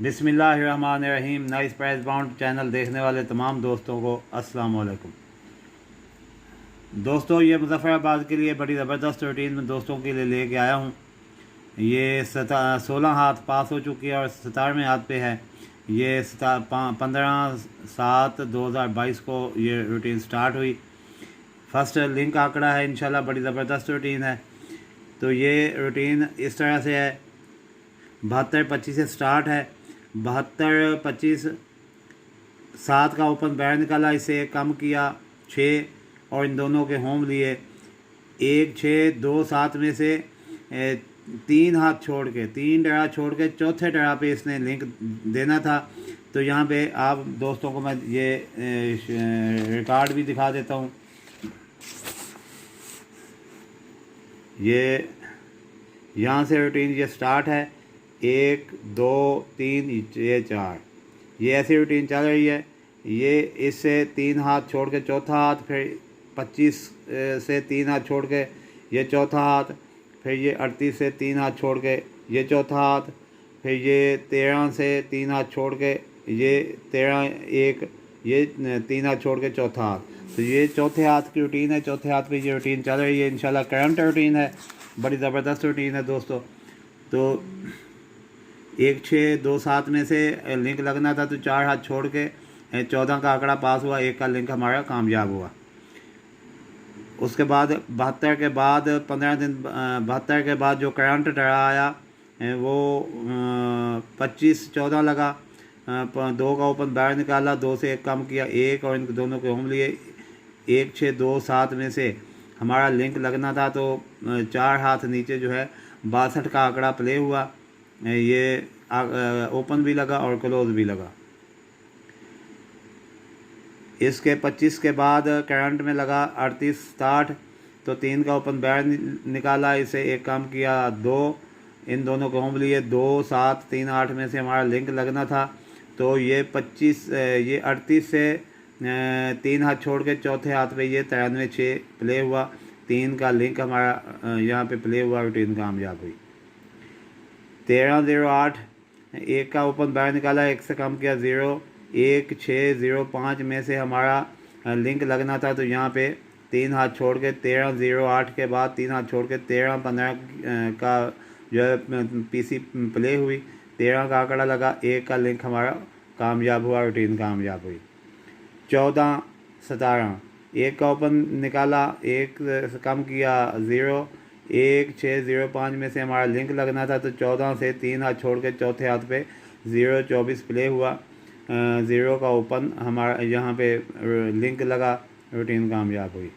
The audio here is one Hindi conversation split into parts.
बिस्मिल्लाहिर्रहमानिर्रहीम। नाइस प्राइस बाउंड चैनल देखने वाले तमाम दोस्तों को अस्सलाम वालेकुम। दोस्तों, ये मुज़फ़्फ़राबाद के लिए बड़ी ज़बरदस्त रूटीन में दोस्तों के लिए लेके आया हूँ। ये 16 हाथ पास हो चुकी है और 17वें हाथ पे है। ये 15/7/2022 को ये रूटीन स्टार्ट हुई। फर्स्ट लिंक आंकड़ा है, इंशाल्लाह बड़ी ज़बरदस्त रूटीन है। तो ये रूटीन इस तरह से है, 72-25 से स्टार्ट है। 72-25 7 का ओपन बैर निकाला, इसे कम किया 6 और इन दोनों के होम लिए 1 6 2 7 में से 3 हाथ छोड़ के 3 डरा छोड़ के चौथे डरा पे इसने लिंक देना था। तो यहाँ पे आप दोस्तों को मैं ये रिकॉर्ड भी दिखा देता हूँ। ये यहाँ से रूटीन ये स्टार्ट है, 1 2 3 ये 4, ये ऐसी रूटीन चल रही है। ये इससे 3 हाथ छोड़ के चौथा हाथ, फिर 25 से 3 हाथ छोड़ के ये चौथा हाथ, फिर ये 38 से 3 हाथ छोड़ के ये चौथा हाथ, फिर ये 13 से 3 हाथ छोड़ के ये 13 1 ये 3 हाथ छोड़ के चौथा हाथ। तो ये चौथे हाथ की रूटीन है। चौथे हाथ पे ये रूटीन चल रही है, इंशाल्लाह करंट रूटीन है, बड़ी ज़बरदस्त रूटीन है दोस्तों। तो 1 6 2 7 में से लिंक लगना था, तो 4 हाथ छोड़ के 14 का आंकड़ा पास हुआ, 1 का लिंक हमारा कामयाब हुआ। उसके बाद 72 के बाद 15 दिन 72 के बाद जो करंट डरा आया वो 25-14 लगा। 2 का ओपन बाहर निकाला, 2 से 1 कम किया 1 और इन दोनों के होम लिए 1 6 2 7 में से हमारा लिंक लगना था। तो 4 हाथ नीचे जो है 62 का आंकड़ा प्ले हुआ। ये ओपन भी लगा और क्लोज भी लगा। इसके 25 के बाद करंट में लगा 38-60, तो 3 का ओपन बैर निकाला, इसे 1 कम किया 2, इन दोनों को होम लिए 2 7 3 8 में से हमारा लिंक लगना था। तो ये 38 से 3 हाथ छोड़ के चौथे हाथ पे ये 93-6 प्ले हुआ। 3 का लिंक हमारा यहाँ पे प्ले हुआ, रूटीन कामयाब हुई। 13-08 1 का ओपन बाहर निकाला, 1 से कम किया 0, 1 6 0 5 में से हमारा लिंक लगना था। तो यहाँ पे 3 हाथ छोड़ के 13-08 के बाद 3 हाथ छोड़ के 13-15 का जो है पीसी प्ले हुई, 13 का आंकड़ा लगा, 1 का लिंक हमारा कामयाब हुआ, रूटीन कामयाब हुई। 14-17 1 का ओपन निकाला, 1 से कम किया 0, 1 6 0 5 में से हमारा लिंक लगना था। तो 14 से 3 हाथ छोड़ के चौथे हाथ पे 0-24 प्ले हुआ। 0 का ओपन हमारा यहाँ पे लिंक लगा, रूटीन कामयाब हुई।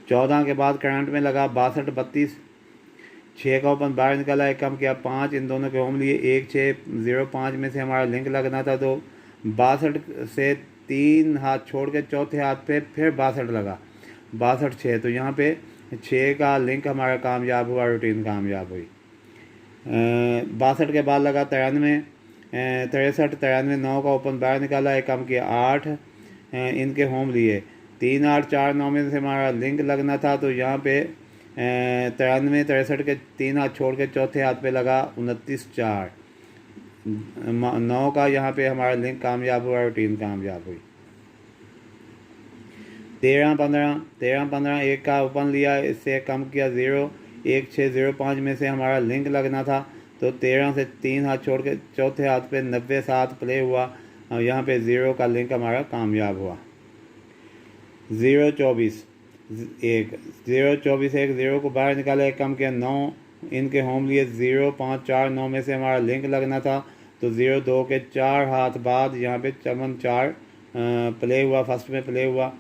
14 के बाद करंट में लगा 62-32, 6 का ओपन बाहर निकाला, 1 कम किया 5, इन दोनों के होम लिए 1 6 0 5 में से हमारा लिंक लगना था। तो 62 से 3 हाथ छोड़ के चौथे हाथ पे फिर 62 लगा, 62-6, तो यहाँ पे 6 का लिंक हमारा कामयाब हुआ, रूटीन कामयाब हुई। 62 के बाद लगा 93 63 9 का ओपन बाहर निकाला, 1 कम किया 8, इनके होम लिए 3 8 4 9 में से हमारा लिंक लगना था। तो यहाँ पे 93 63 के 3 हाथ छोड़ के चौथे हाथ पे लगा 29-4, 9 का यहाँ पे हमारा लिंक कामयाब हुआ, रूटीन कामयाब हुई। 13-15 1 का ओपन लिया, इससे कम किया 0, 1 6 0 5 में से हमारा लिंक लगना था। तो 13 से 3 हाथ छोड़ के चौथे हाथ पे 90-7 प्ले हुआ, यहाँ पे 0 का लिंक हमारा कामयाब हुआ। 0-24 1 0 को बाहर निकाला, 1 कम किया 9, इनके होम लिए 0 5 4 9 में से हमारा लिंक लगना था। तो 0-2 के 4 हाथ बाद यहाँ पे चमन 4 प्ले हुआ, फर्स्ट में प्ले हुआ।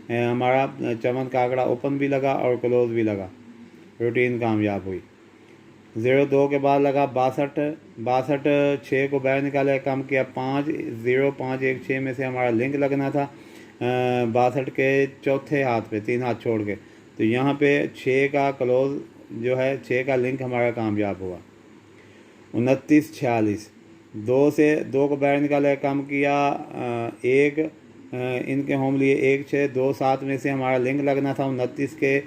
हमारा चमन का आंकड़ा ओपन भी लगा और क्लोज भी लगा, रूटीन कामयाब हुई। 0-2 के बाद लगा 62 6 को बाहर निकाला, कम किया 5, 0 5 1 6 में से हमारा लिंक लगना था 62 के चौथे हाथ पे 3 हाथ छोड़ के। तो यहाँ पे 6 का क्लोज जो है 6 का लिंक हमारा कामयाब हुआ। 29-46 2 को बाहर निकाला, कम किया 1, इनके होम लिए 1 6 2 7 में से हमारा लिंक लगना था 29 के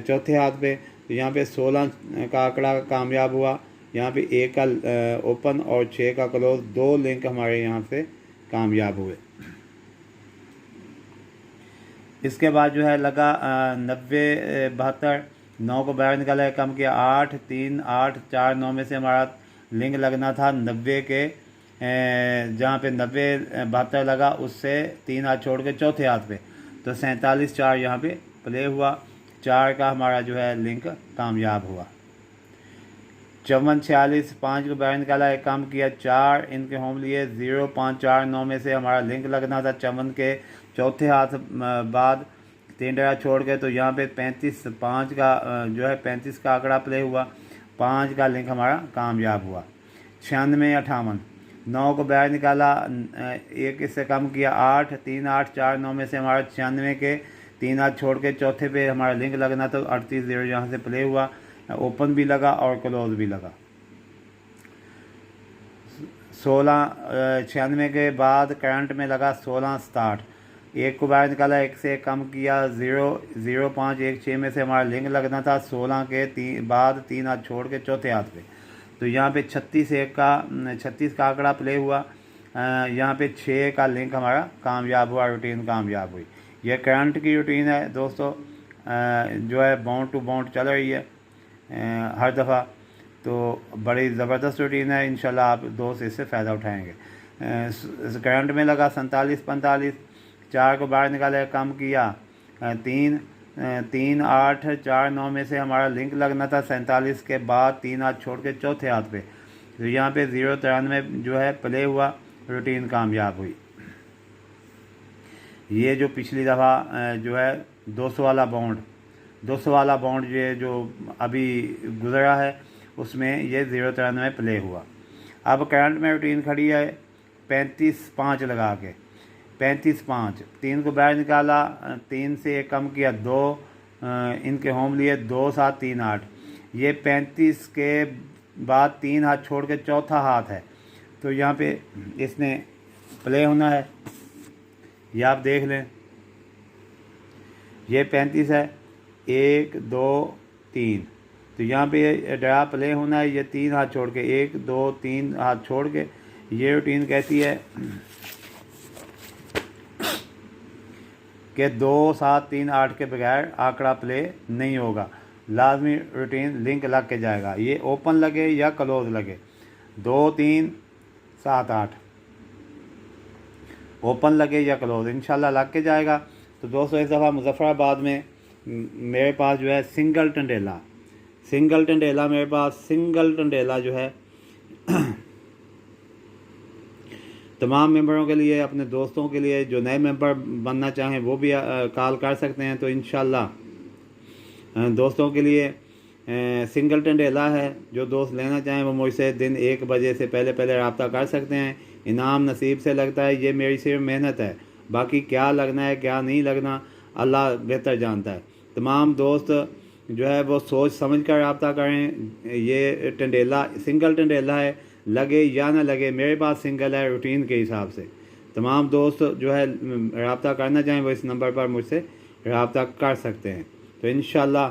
चौथे हाथ पे। तो यहाँ पे 16 का आंकड़ा कामयाब हुआ, यहाँ पे 1 का ओपन और 6 का क्लोज, 2 लिंक हमारे यहाँ से कामयाब हुए। इसके बाद जो है लगा 90-72, 9 को बाहर निकाला है, कम किया 8 3 8 4 9 में से हमारा लिंक लगना था 90 के, जहाँ पे 90-72 लगा उससे 3 हाथ छोड़ के चौथे हाथ पे, तो 47-4 यहाँ पे प्ले हुआ। 4 का हमारा जो है लिंक कामयाब हुआ। 54-46, 5 को बाहर निकाला है, कम किया 4, इनके होम लिए 0 5 4 9 में से हमारा लिंक लगना था 54 के चौथे हाथ बाद 3 डरा छोड़ के, तो यहाँ पे 35-5 का जो है 35 का आंकड़ा प्ले हुआ। 5 का लिंक हमारा कामयाब हुआ। 96-58, 9 को बाहर निकाला, 1 इससे कम किया 8 3 8 4 9 में से हमारा 96 के 3 हाथ छोड़ के चौथे पे हमारा लिंक लगना था, 38-0 यहाँ से प्ले हुआ। ओपन भी लगा और क्लोज भी लगा। 96 के बाद करंट में लगा 16-60, 1 को बाहर निकाला, 1 से कम किया 0 0 5 1 6 में से हमारा लिंक लगना था 16 के बाद 3 हाथ छोड़ के चौथे हाथ पे, तो यहाँ पे 36 का आंकड़ा प्ले हुआ। यहाँ पे 6 का लिंक हमारा कामयाब हुआ, रूटीन कामयाब हुई। यह करंट की रूटीन है दोस्तों, जो है बाउंड टू बाउंड चल रही है हर दफ़ा, तो बड़ी ज़बरदस्त रूटीन है। इंशाल्लाह आप दोस्त इससे फ़ायदा उठाएंगे। करंट में लगा 47-45, 4 को बाहर निकाला, कम किया 3 8 4 9 में से हमारा लिंक लगना था 47 के बाद 3 हाथ छोड़ के चौथे हाथ पे, तो यहाँ पे 0-93 जो है प्ले हुआ, रूटीन कामयाब हुई। ये जो पिछली दफ़ा जो है 200 वाला बाउंड ये जो अभी गुजरा है उसमें ये 0-93 प्ले हुआ। अब करंट में रूटीन खड़ी है 35-5 लगा के, 35-5, 3 को बाहर निकाला, 3 से 1 कम किया 2, इनके होम लिए 2 7 3 8, ये 35 के बाद 3 हाथ छोड़ के चौथा हाथ है, तो यहाँ पे इसने प्ले होना है। ये आप देख लें, ये 35 है, 1 2 3, तो यहाँ पे ड्रा प्ले होना है। ये 3 हाथ छोड़ के 1 2 3 हाथ छोड़ के, ये रूटीन कहती है कि 2 7 3 8 के बगैर आंकड़ा प्ले नहीं होगा, लाजमी रूटीन लिंक लग के जाएगा। ये ओपन लगे या क्लोज लगे, 2 3 7 8 ओपन लगे या क्लोज, इंशाल्लाह लग के जाएगा। तो दोस्तों इस दफ़ा मुजफ्फराबाद में मेरे पास जो है सिंगल टंडेला मेरे पास सिंगल टंडेला जो है तमाम मेंबरों के लिए, अपने दोस्तों के लिए, जो नए मेंबर बनना चाहें वो भी कॉल कर सकते हैं। तो इंशाल्लाह दोस्तों के लिए सिंगल टंडेला है, जो दोस्त लेना चाहें वो मुझसे दिन 1 बजे से पहले रब्ता कर सकते हैं। इनाम नसीब से लगता है, ये मेरी सिर्फ मेहनत है, बाकी क्या लगना है क्या नहीं लगना अल्लाह बेहतर जानता है। तमाम दोस्त जो है वो सोच समझ कर रब्ता करें। ये टंडेला सिंगल टंडेला है, लगे या ना लगे, मेरे पास सिंगल है रूटीन के हिसाब से। तमाम दोस्त जो है रब्ता करना चाहें वो इस नंबर पर मुझसे रब्ता कर सकते हैं। तो इंशाल्लाह